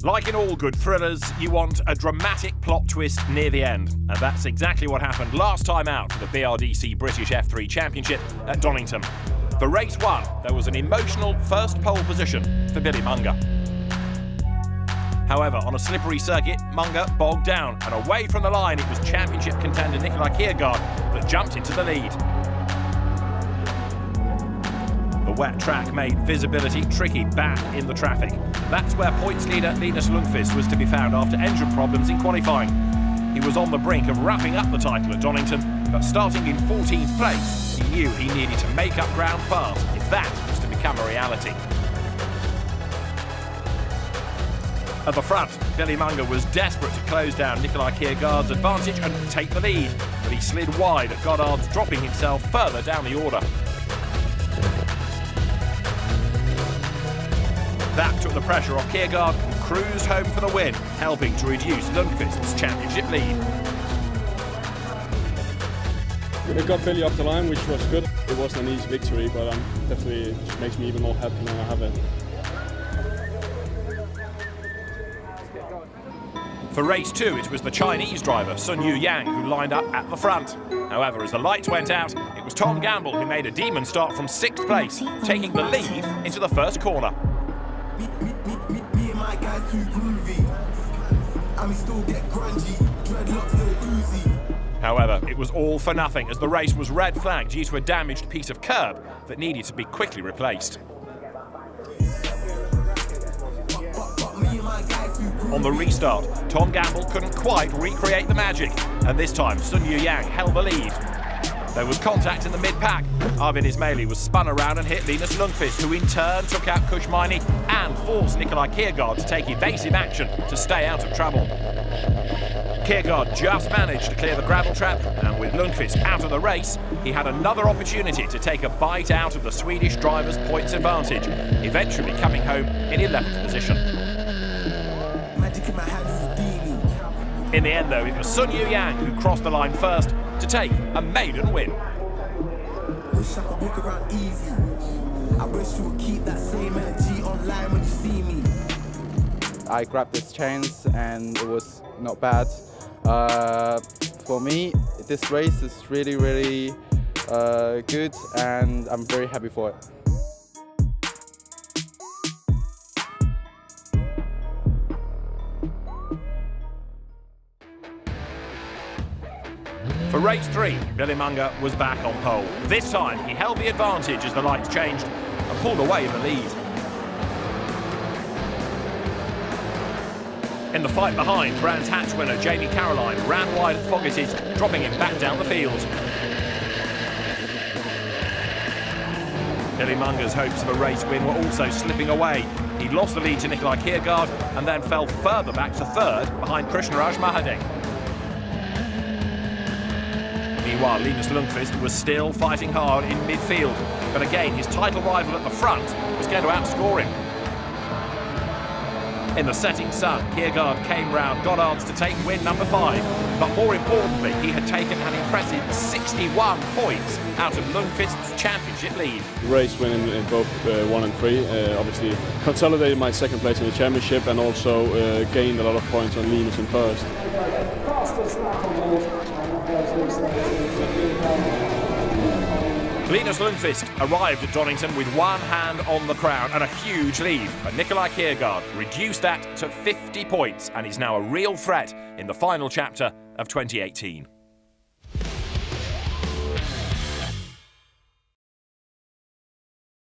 Like in all good thrillers, you want a dramatic plot twist near the end. And that's exactly what happened last time out for the BRDC British F3 Championship at Donington. For race 1, there was an emotional first pole position for Billy Munger. However, on a slippery circuit, Munger bogged down, and away from the line it was championship contender Nikolai Kiergaard that jumped into the lead. The wet track made visibility tricky back in the traffic. That's where points leader Linus Lundqvist was to be found after engine problems in qualifying. He was on the brink of wrapping up the title at Donington, but starting in 14th place, he knew he needed to make up ground fast if that was to become a reality. At the front, Billy Munger was desperate to close down Nikolai Kiergaard's advantage and take the lead, but he slid wide at Goddard's, dropping himself further down the order. That took the pressure off Kiergaard and cruised home for the win, helping to reduce Lundqvist's championship lead. We got Billy off the line, which was good. It wasn't an easy victory, but definitely it makes me even more happy now I have it. For race 2, it was the Chinese driver, Sun Yu Yang, who lined up at the front. However, as the lights went out, it was Tom Gamble who made a demon start from 6th place, taking the lead into the first corner. However, it was all for nothing as the race was red flagged due to a damaged piece of curb that needed to be quickly replaced. On the restart, Tom Gamble couldn't quite recreate the magic, and this time Sun Yu Yang held the lead. There was contact in the mid-pack. Arvin Ismaili was spun around and hit Linus Lundqvist, who in turn took out Kushmaini and forced Nikolai Kiergaard to take evasive action to stay out of trouble. Kiergaard just managed to clear the gravel trap, and with Lundqvist out of the race, he had another opportunity to take a bite out of the Swedish driver's points advantage, eventually coming home in 11th position. In the end, though, it was Sun Yu Yang who crossed the line first to take a maiden win. Wish I could walk around easy. I wish you would keep that same energy online when you see me. I grabbed this chance and it was not bad. For me, this race is really good, and I'm very happy for it. For race 3, Billy Munger was back on pole. This time, he held the advantage as the lights changed and pulled away in the lead. In the fight behind, Brands Hatch winner Jamie Caroline ran wide at Fogarty's, dropping him back down the field. Billy Munger's hopes of a race win were also slipping away. He lost the lead to Nikolai Kiergaard and then fell further back to 3rd behind Krishnaraj Mahadek. Meanwhile, Linus Lundqvist was still fighting hard in midfield, but again his title rival at the front was going to outscore him. In the setting sun, Kiergaard came round Goddard's to take win number 5, but more importantly, he had taken an impressive 61 points out of Lundqvist's championship lead. Race win in both 1 and 3, obviously consolidated my 2nd place in the championship and also gained a lot of points on Linus in 1st. Linus Lundqvist arrived at Donington with one hand on the crown and a huge lead, but Nikolai Kiergaard reduced that to 50 points and is now a real threat in the final chapter of 2018.